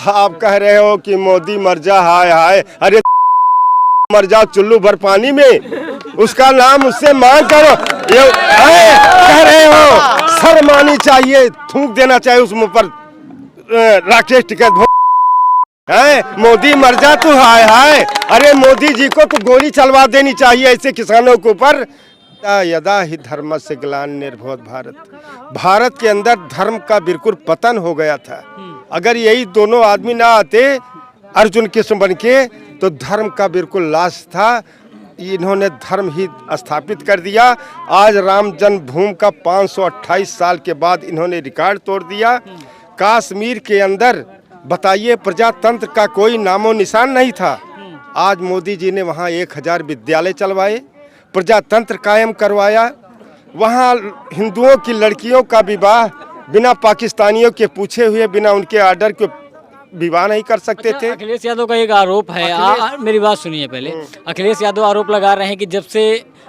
आप कह रहे हो कि मोदी मर जा, हाय हाय, अरे मर जाओ चुल्लू भर पानी में, उसका नाम उससे मांग करो। ये कह रहे हो, शर्म आनी चाहिए, थूक देना चाहिए उस मुंह पर राकेश टिकैत है। मोदी मर जा तू, हाय हाय, अरे मोदी जी को तो गोली चलवा देनी चाहिए ऐसे किसानों के ऊपर। यदा ही धर्मस्य ग्लानिर्भवत् भारत, भारत के अंदर धर्म का बिल्कुल पतन हो गया था। अगर यही दोनों आदमी ना आते अर्जुन कृष्ण बन के, तो धर्म का बिल्कुल लाश था। इन्होंने धर्म ही स्थापित कर दिया। आज राम जन्मभूमि का 528 साल के बाद इन्होंने रिकॉर्ड तोड़ दिया। कश्मीर के अंदर बताइए प्रजातंत्र का कोई नामो निशान नहीं था। आज मोदी जी ने वहाँ 1000 विद्यालय चलवाए, प्रजातंत्र कायम करवाया। वहाँ हिंदुओं की लड़कियों का विवाह बिना पाकिस्तानियों के पूछे हुए, बिना उनके आर्डर के विवाह नहीं कर सकते थे। अखिलेश यादव का एक आरोप है, मेरी बात सुनिए पहले। अखिलेश यादव आरोप लगा रहे हैं कि जब से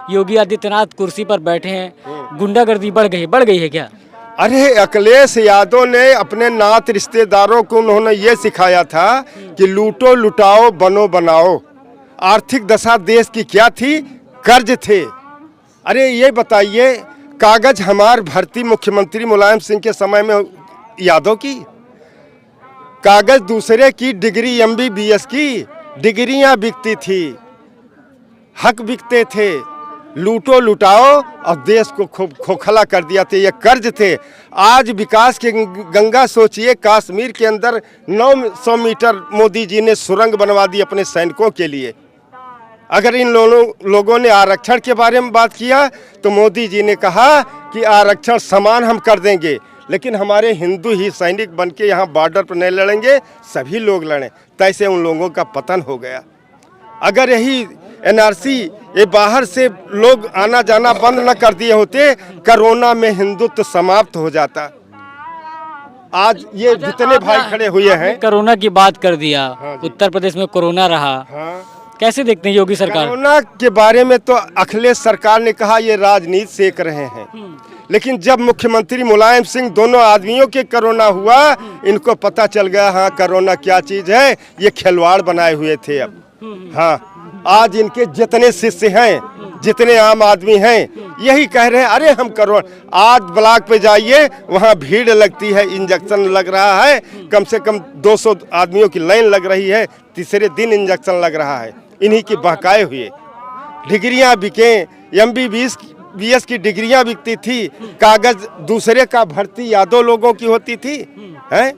योगी आदित्यनाथ कुर्सी पर बैठे हैं गुंडागर्दी बढ़ गई है क्या? अरे अखिलेश यादव ने अपने नात रिश्तेदारों को उन्होंने ये सिखाया था कि लूटो लुटाओ बनो बनाओ। आर्थिक दशा देश की क्या थी? कर्ज थे। अरे ये बताइए, कागज हमार भर्ती मुख्यमंत्री मुलायम सिंह के समय में यादव की, कागज दूसरे की डिग्री MBBS की डिग्रियां बिकती थी, हक बिकते थे। लूटो लुटाओ और देश को खोखला कर दिया थे, ये कर्ज थे। आज विकास के गंगा सोचिए, कश्मीर के अंदर 900 मीटर मोदी जी ने सुरंग बनवा दी अपने सैनिकों के लिए। अगर इन लोगों ने आरक्षण के बारे में बात किया तो मोदी जी ने कहा कि आरक्षण समान हम कर देंगे, लेकिन हमारे हिंदू ही सैनिक बन के यहाँ बॉर्डर पर नहीं लड़ेंगे, सभी लोग लड़ें। तैसे उन लोगों का पतन हो गया। अगर यही NRC ये बाहर से लोग आना जाना बंद न कर दिए होते, कोरोना में हिंदुत्व समाप्त हो जाता। आज ये जितने भाई खड़े हुए हैं, कोरोना की बात कर दिया। उत्तर प्रदेश में कोरोना रहा, कैसे देखते हैं योगी सरकार? कोरोना के बारे में तो अखिलेश सरकार ने कहा ये राजनीति सेक रहे हैं, लेकिन जब मुख्यमंत्री मुलायम सिंह दोनों आदमियों के कोरोना हुआ, इनको पता चल गया हाँ कोरोना क्या चीज है। ये खिलवाड़ बनाए हुए थे। अब हाँ, आज इनके जितने शिष्य हैं, जितने आम आदमी हैं, यही कह रहे हैं अरे हम कोरोना। आज ब्लॉक पे जाइए, वहाँ भीड़ लगती है, इंजेक्शन लग रहा है, कम से कम 200 आदमियों की लाइन लग रही है, तीसरे दिन इंजेक्शन लग रहा है। इन्हीं की बहकाए हुए डिग्रियां बिके, MBBS की डिग्रियां बिकती थी, कागज दूसरे का भर्ती यादव लोगों की होती थी। हैं?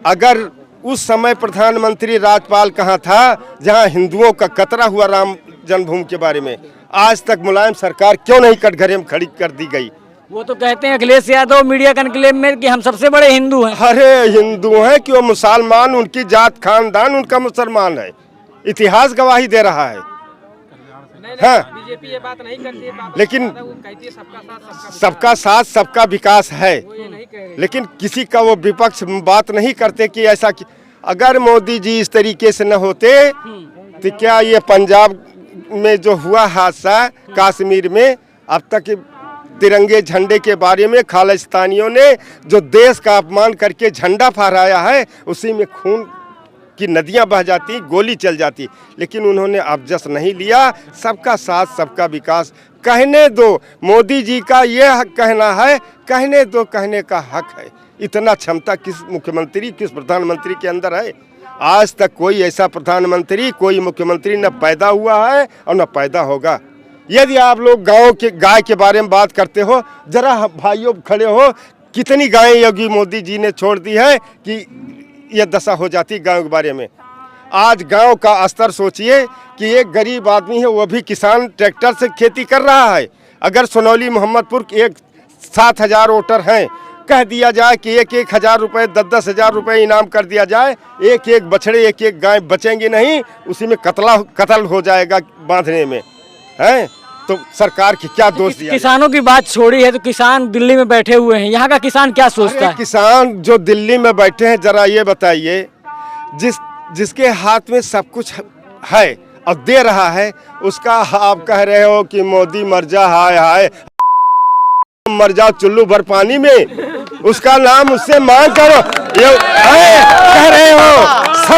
अगर उस समय प्रधानमंत्री राजपाल कहाँ था जहां हिंदुओं का कतरा हुआ राम जन्मभूमि के बारे में, आज तक मुलायम सरकार क्यों नहीं कटघरे में खड़ी कर दी गई? वो तो कहते हैं अखिलेश यादव मीडिया कॉन्क्लेव में कि हम सबसे बड़े हिंदू हैं। अरे हिंदू हैं कि वो मुसलमान, उनकी जात खानदान उनका मुसलमान है, इतिहास गवाही दे रहा है। हाँ, बीजेपी ये बात नहीं करती है, लेकिन कहती है सबका साथ सबका विकास है, लेकिन किसी का वो विपक्ष बात नहीं करते कि ऐसा कि अगर मोदी जी इस तरीके से न होते तो क्या ये पंजाब में जो हुआ हादसा कश्मीर में, अब तक तिरंगे झंडे के बारे में खालिस्तानियों ने जो देश का अपमान करके झंडा फहराया है, उसी में खून की नदियां बह जाती, गोली चल जाती, लेकिन उन्होंने अबजस नहीं लिया। सबका साथ सबका विकास कहने दो, मोदी जी का ये कहना है, कहने दो, कहने का हक है। इतना क्षमता किस मुख्यमंत्री, किस प्रधानमंत्री के अंदर है? आज तक कोई ऐसा प्रधानमंत्री, कोई मुख्यमंत्री न पैदा हुआ है और न पैदा होगा। यदि आप लोग गाँव के गाय के बारे में बात करते हो, जरा भाइयों खड़े हो, कितनी गायें योगी मोदी जी ने छोड़ दी है कि यह दशा हो जाती गांव के बारे में। आज गांव का स्तर सोचिए कि एक गरीब आदमी है, वो भी किसान ट्रैक्टर से खेती कर रहा है। अगर सोनौली मोहम्मदपुर के 7,000 वोटर हैं, कह दिया जाए कि 1,000 रुपये, 10,000 रुपये इनाम कर दिया जाए, एक बछड़े, एक गाय बचेंगे नहीं, उसी में कत्ल हो जाएगा बांधने में, हैं? तो सरकार की क्या दोष दिया? किसानों की बात छोड़ी है तो किसान दिल्ली में बैठे हुए हैं, यहाँ का किसान क्या सोचता है? किसान जो दिल्ली में बैठे हैं, जरा ये बताइए, जिसके हाथ में सब कुछ है और दे रहा है, उसका आप कह रहे हो कि मोदी मर जा, हाय हाय, मर जाओ चुल्लू भर पानी में, उसका नाम उससे मांग करो। ये कह रहे हो,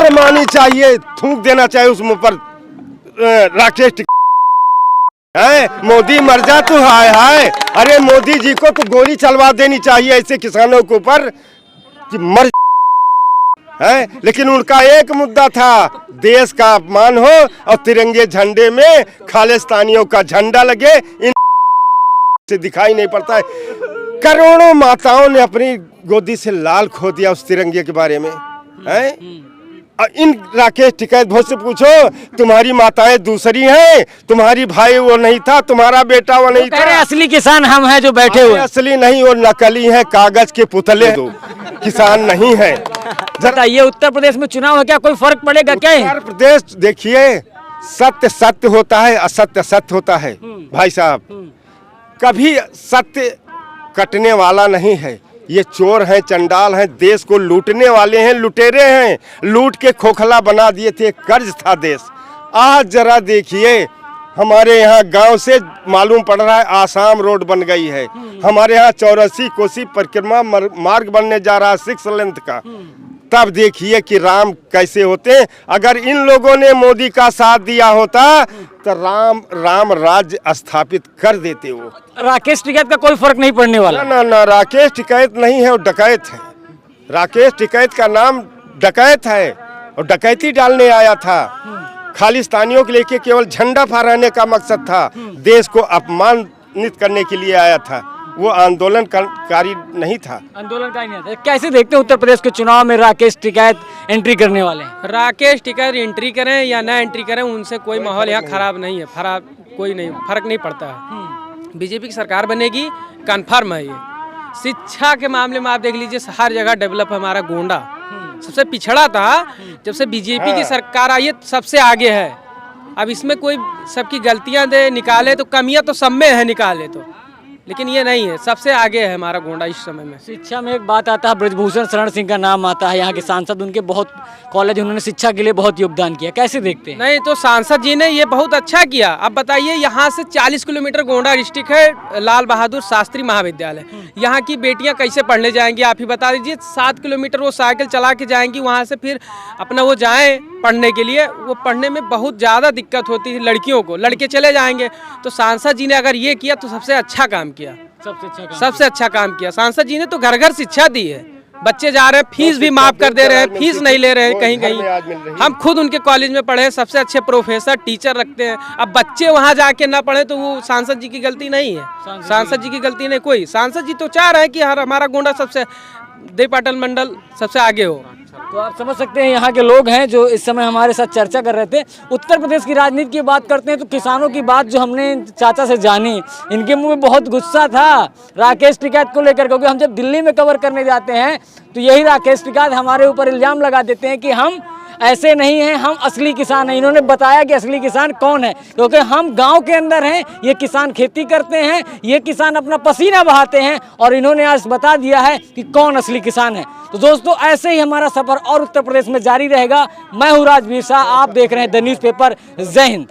शर्म आनी चाहिए, थूक देना चाहिए उस मुंह पर राकेश है। मोदी मर जा तू, हाय हाय। अरे मोदी जी को तो गोली चलवा देनी चाहिए ऐसे किसानों के ऊपर कि मर है। लेकिन उनका एक मुद्दा था, देश का अपमान हो और तिरंगे झंडे में खालिस्तानियों का झंडा लगे। इन से दिखाई नहीं पड़ता है। करोड़ों माताओं ने अपनी गोदी से लाल खो दिया उस तिरंगे के बारे में है। इन राकेश टिकैत भोज से पूछो, तुम्हारी माताएं दूसरी हैं, तुम्हारी भाई वो नहीं था, तुम्हारा बेटा वो नहीं था। असली किसान हम हैं जो बैठे हुए। असली नहीं, वो नकली है, कागज के पुतले दो, किसान नहीं है। बताइए उत्तर प्रदेश में चुनाव है, क्या कोई फर्क पड़ेगा क्या? उत्तर प्रदेश देखिए, सत्य सत्य होता है, असत्य असत्य होता है भाई साहब। कभी सत्य कटने वाला नहीं है। ये चोर हैं, चंडाल हैं, देश को लूटने वाले हैं, लुटेरे हैं, लूट के खोखला बना दिए थे, कर्ज था देश। आज जरा देखिए, हमारे यहाँ गांव से मालूम पड़ रहा है आसाम रोड बन गई है। हमारे यहाँ 84 कोसी परिक्रमा मार्ग बनने जा रहा है 6 लेंथ का। तब देखिए कि राम कैसे होते। अगर इन लोगों ने मोदी का साथ दिया होता तो राम राज्य स्थापित कर देते। वो राकेश टिकैत का कोई फर्क नहीं पड़ने वाला। ना, राकेश टिकैत नहीं है, वो डकैत है। राकेश टिकैत का नाम डकैत है और डकैती डालने आया था। खालिस्तानियों के लेके केवल झंडा फहराने का मकसद था, देश को अपमानित करने के लिए आया था। वो आंदोलनकारी नहीं था। आंदोलनकारी नहीं था। कैसे देखते हैं उत्तर प्रदेश के चुनाव में राकेश टिकैत एंट्री करने वाले हैं? राकेश टिकैत एंट्री करें या ना एंट्री करें, उनसे कोई माहौल यहाँ खराब नहीं है, फर्क नहीं पड़ता है। बीजेपी की सरकार बनेगी, कन्फर्म है ये। शिक्षा के मामले में आप देख लीजिए, हर जगह डेवलप है। हमारा गोंडा सबसे पिछड़ा था, जब से बीजेपी की सरकार आई है सबसे आगे है। अब इसमें कोई सबकी गलतियां दे निकाले तो कमियां तो सब में है निकाले तो, लेकिन ये नहीं है, सबसे आगे है हमारा गोंडा इस समय में। शिक्षा में एक बात आता है, ब्रजभूषण शरण सिंह का नाम आता है, यहाँ के सांसद, उनके बहुत कॉलेज, उन्होंने शिक्षा के लिए बहुत योगदान किया। कैसे देखते हैं? नहीं तो सांसद जी ने ये बहुत अच्छा किया। अब बताइए, यहाँ से 40 किलोमीटर गोंडा डिस्ट्रिक्ट है, लाल बहादुर शास्त्री महाविद्यालय। यहाँ की बेटियाँ कैसे पढ़ने जाएंगी आप ही बता दीजिए। 7 किलोमीटर वो साइकिल चला के जाएंगी, वहाँ से फिर अपना वो जाएँ पढ़ने के लिए। वो पढ़ने में बहुत ज़्यादा दिक्कत होती है लड़कियों को, लड़के चले जाएंगे। तो सांसद जी ने अगर ये किया तो सबसे अच्छा काम किया, सबसे अच्छा काम किया। सांसद जी ने तो घर घर शिक्षा दी है। बच्चे जा रहे हैं, फीस भी माफ कर दे रहे हैं, फीस नहीं ले रहे हैं कहीं कहीं। हम खुद उनके कॉलेज में पढ़े, सबसे अच्छे प्रोफेसर टीचर रखते हैं। अब बच्चे वहाँ जाके ना पढ़े तो वो सांसद जी की गलती नहीं है। सांसद जी की गलती नहीं कोई। सांसद जी तो चाह रहे हैं कि हमारा गोंडा सबसे देव पाटन मंडल सबसे आगे हो। तो आप समझ सकते हैं यहाँ के लोग हैं जो इस समय हमारे साथ चर्चा कर रहे थे। उत्तर प्रदेश की राजनीति की बात करते हैं तो किसानों की बात जो हमने चाचा से जानी, इनके मुंह में बहुत गुस्सा था राकेश टिकैत को लेकर, क्योंकि हम जब दिल्ली में कवर करने जाते हैं तो यही राकेश टिकैत हमारे ऊपर इल्ज़ाम लगा देते हैं कि हम ऐसे नहीं हैं, हम असली किसान हैं। इन्होंने बताया कि असली किसान कौन है, क्योंकि हम गांव के अंदर हैं, ये किसान खेती करते हैं, ये किसान अपना पसीना बहाते हैं, और इन्होंने आज बता दिया है कि कौन असली किसान है। तो दोस्तों, ऐसे ही हमारा सफर और उत्तर प्रदेश में जारी रहेगा। मैं हूँ राजवीर शाह, आप देख रहे हैं द न्यूज़पेपर। जय हिंद।